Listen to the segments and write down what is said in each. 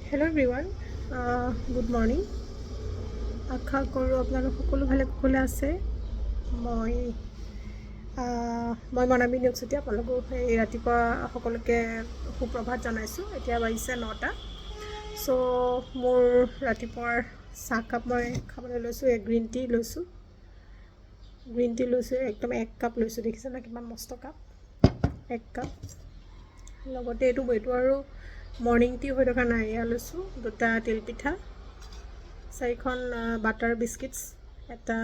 Hello everyone, good morning. আশা কৰোঁ আপোনালোক সকলো ভালে কুশলে আছে। মই মনামী নিয়োগচুতি আপোনালোকক এই ৰাতিপুৱা সকলোকে সুপ্ৰভাত জনাইছোঁ। এতিয়া বাজিছে 9টা। চ' মোৰ ৰাতিপুৱাৰ চাহকাপ মই খাবলৈ লৈছোঁ। গ্ৰীণ টি লৈছোঁ। একদম 1 কাপ লৈছোঁ। দেখিছে না কিমান মস্ত কাপ, 1 কাপ। লগতে এইটো আৰু মৰ্ণিং টি হৈ থকা নাই। এয়া লৈছোঁ 2টা তিলপিঠা, 4খন বাটাৰ বিস্কিটছ, এটা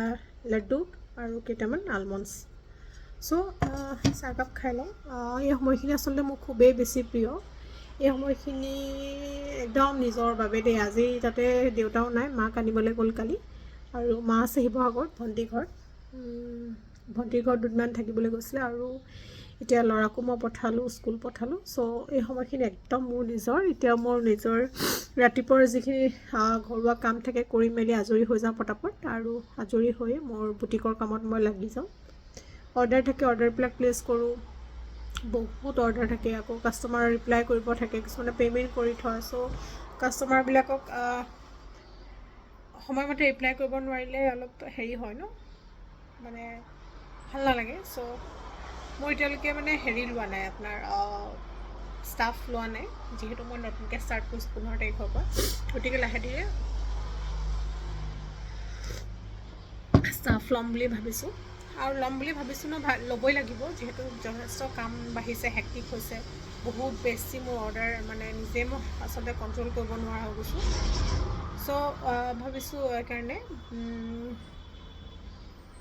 লাড্ডু আৰু কেইটামান আলমণ্ডছ। চ' চাহকাপ খাই লওঁ। এই সময়খিনি আচলতে মোৰ খুবেই বেছি প্ৰিয়। এই সময়খিনি একদম নিজৰ বাবে দেই। আজি তাতে দেউতাও নাই, মাক আনিবলৈ গ'ল কালি, আৰু মা আছে শিৱসাগৰত ভণ্টিৰ ঘৰত দুদিনমান থাকিবলৈ গৈছিলে। আৰু এতিয়া ল'ৰাকো মই পঠালোঁ, স্কুল পঠালোঁ। চ' এই সময়খিনি একদম মোৰ নিজৰ। এতিয়া মোৰ নিজৰ ৰাতিপুৱাৰ যিখিনি ঘৰুৱা কাম থাকে কৰি মেলি আজৰি হৈ যাওঁ পটাপট, আৰু আজৰি হৈ মোৰ বুটিকৰ কামত মই লাগি যাওঁ। অৰ্ডাৰ থাকে, অৰ্ডাৰবিলাক প্লেচ কৰোঁ। বহুত অৰ্ডাৰ থাকে, আকৌ কাষ্টমাৰ ৰিপ্লাই কৰিব থাকে, কিছুমানে পে'মেণ্ট কৰি থয়। চ' কাষ্টমাৰবিলাকক সময়মতে ৰিপ্লাই কৰিব নোৱাৰিলে অলপ হেৰি হয় ন, মানে ভাল নালাগে। চ' মোৰ এতিয়ালৈকে মানে হেৰি লোৱা নাই, আপোনাৰ ষ্টাফ লোৱা নাই, যিহেতু মই নতুনকৈ ষ্টাৰ্ট কৰিছোঁ 15 তাৰিখৰ পৰা। গতিকে লাহে ধীৰে ষ্টাফ ল'ম বুলি ভাবিছোঁ, আৰু ল'ম বুলি ভাবিছোঁ ন, ল'বই লাগিব, যিহেতু যথেষ্ট কাম বাঢ়িছে, হেক্টিক হৈছে, বহুত বেছি মোৰ অৰ্ডাৰ, মানে নিজে মই আচলতে কণ্ট্ৰল কৰিব নোৱাৰা হৈ গৈছোঁ। চ' ভাবিছোঁ সেইকাৰণে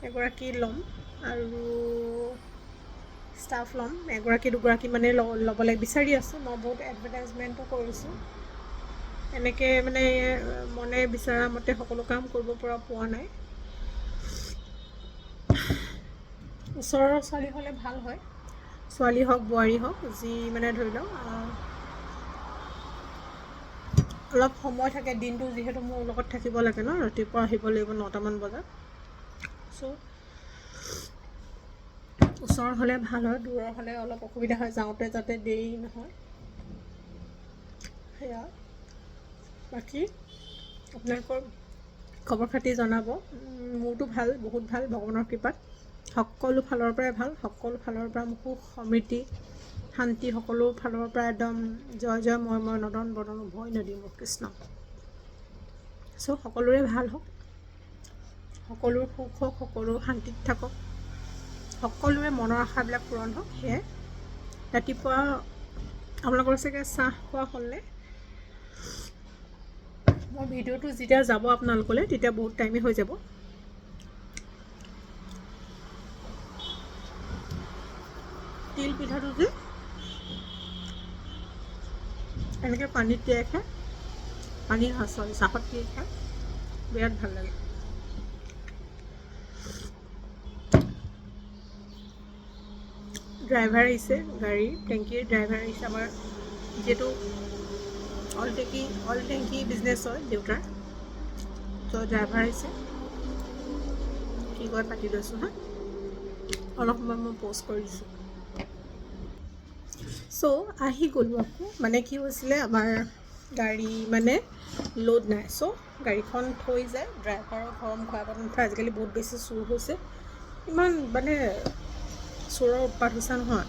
এগৰাকী ল'ম, আৰু ষ্টাফ ল'ম, এগৰাকী দুগৰাকী মানে ল'বলৈ বিচাৰি আছোঁ। মই বহুত এডভাৰটাইজমেণ্টো কৰিছোঁ, এনেকৈ মানে মনে বিচৰা মতে সকলো কাম কৰিব পৰা পোৱা নাই। ওচৰৰ ছোৱালী হ'লে ভাল হয়, ছোৱালী হওক বোৱাৰী হওক, যি মানে ধৰি লওক অলপ সময় থাকে দিনটো, যিহেতু মোৰ লগত থাকিব লাগে ন, ৰাতিপুৱা আহিব লাগিব 9টামান বজাত। চ' ওচৰ হ'লে ভাল হয়, দূৰৰ হ'লে অলপ অসুবিধা হয়, যাওঁতে যাতে দেৰি নহয়। সেয়া, বাকী আপোনালোকৰ খবৰ খাতি জনাব। মোৰতো ভাল, বহুত ভাল, ভগৱানৰ কৃপাত সকলো ফালৰ পৰাই ভাল, সকলো ফালৰ পৰা সুখ সমৃদ্ধি শান্তি, সকলো ফালৰ পৰা একদম জয় জয় মই নদন বদন উভয় নদী মোৰ কৃষ্ণ। চ' সকলোৰে ভাল হওক, সকলোৰ সুখ হওক, সকলো শান্তিত থাকক, সকলোৰে মনৰ আশাবিলাক পূৰণ হওক। সেয়াই। ৰাতিপুৱা আপোনালোকৰ চাগে চাহ খোৱা হ'লনে? মোৰ ভিডিঅ'টো যেতিয়া যাব আপোনালোকলৈ, তেতিয়া বহুত টাইমেই হৈ যাব। তিল পিঠাটো যে এনেকৈ পানীত তিয়াই খায়, চাহত তিয়াই খায়, বিৰাট ভাল লাগে। ড্ৰাইভাৰ আহিছে, গাড়ীৰ টেংকিৰ ড্ৰাইভাৰ আহিছে। আমাৰ যিহেতু অইল টেংকি বিজনেছ হয় দেউতাৰ, ত' ড্ৰাইভাৰ আহিছে, কি কয় পাতি লৈছোঁ হা, অলপ সময় মই প'ষ্ট কৰি দিছোঁ। চ' আহি গ'লোঁ আকৌ, মানে কি হৈছিলে, আমাৰ গাড়ী মানে লোড নাই। চ' গাড়ীখন থৈ যায়, ড্ৰাইভাৰৰ ঘৰৰ মুখৰ আগত নথয়। আজিকালি বহুত বেছি চুৰ হৈছে, ইমান মানে চোৰৰ উৎপাত হৈছে নহয়।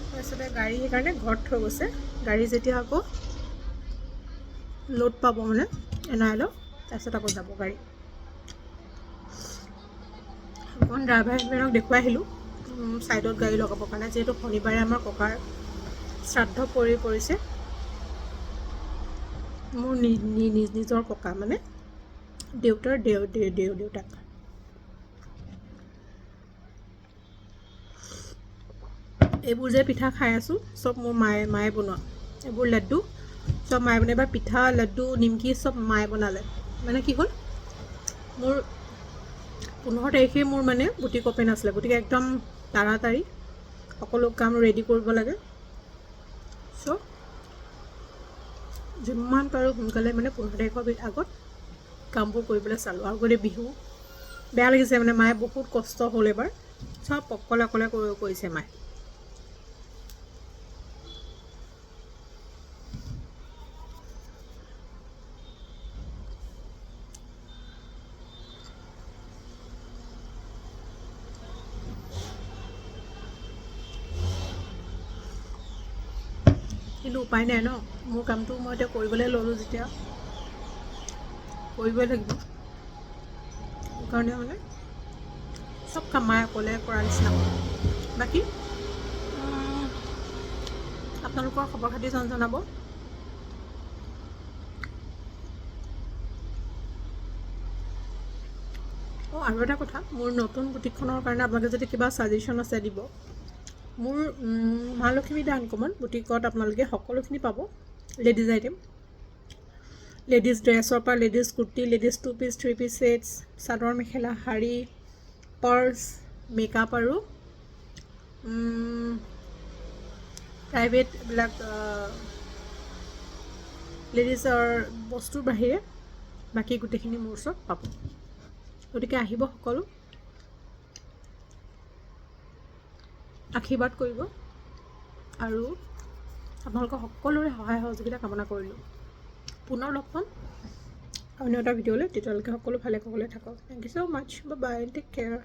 তাৰপিছতে গাড়ী সেইকাৰণে ঘৰত থৈ গৈছে। গাড়ী যেতিয়া আকৌ লোড পাব, মানে এনআইএলৰ, তাৰপিছত আকৌ যাব গাড়ী। অকণ ড্ৰাইভাৰজনক দেখুৱাই আহিলোঁ ছাইডত গাড়ী লগাবৰ কাৰণে, যিহেতু শনিবাৰে আমাৰ ককাৰ শ্ৰাদ্ধ পৰিছে। মোৰ নিজৰ ককা, মানে দেউতাৰ দেউতাক। এইবোৰ যে পিঠা খাই আছোঁ, চব মোৰ মায়ে বনোৱা। এইবোৰ লাড্ডু চব মায়ে বনাই, বা পিঠা, লাড্ডু, নিমকি চব মায়ে বনালে। মানে কি হ'ল, মোৰ 15 তাৰিখে মোৰ মানে বুটিক অপেন আছিলে, গতিকে একদম তাড়াতাড়ি সকলো কাম ৰেডি কৰিব লাগে। চ' যিমান পাৰোঁ সোনকালে মানে 15 তাৰিখৰ আগত কামবোৰ কৰিবলৈ চালোঁ। আৰু গোটেই বিহু বেয়া লাগিছে, মানে মায়ে বহুত কষ্ট হ'ল এবাৰ, চব অকলে কৰিছে মায়ে। কিন্তু উপায় নাই ন, মোৰ কামটো মই এতিয়া কৰিবলৈ ল'লোঁ যেতিয়া কৰিবই লাগিব। সেইকাৰণে মানে চব কাম মায়ে অকলে কৰা নিচিনা হ'ল। বাকী আপোনালোকৰ খবৰ খাতি জনাব। আৰু এটা কথা, মোৰ নতুন বুটিকখনৰ কাৰণে আপোনালোকে যদি কিবা ছাজেশ্যন আছে দিব। মোৰ মা লক্ষ্মী দা আনকমন বুটিকত আপোনালোকে সকলোখিনি পাব। লেডিজ আইটেম, লেডিজ ড্ৰেছৰ পৰা ladies kurti, ladies 2 piece 3 piece sets, চাদৰ মেখেলা, শাৰী, পাৰ্চ, মেকআপ আৰু প্ৰাইভেট এইবিলাক লেডিজৰ বস্তুৰ বাহিৰে বাকী গোটেইখিনি মোৰ ওচৰত পাব। গতিকে আহিব সকলো, আশীৰ্বাদ কৰিব আৰু আপোনালোকৰ সকলোৰে সহায় সহযোগিতা কামনা কৰিলোঁ। পুনৰ লগ পাম অন্য এটা ভিডিঅ'লৈ, তেতিয়ালৈকে সকলো ভালে কুশলে থাকক। Thank you so' much, bye bye, take care.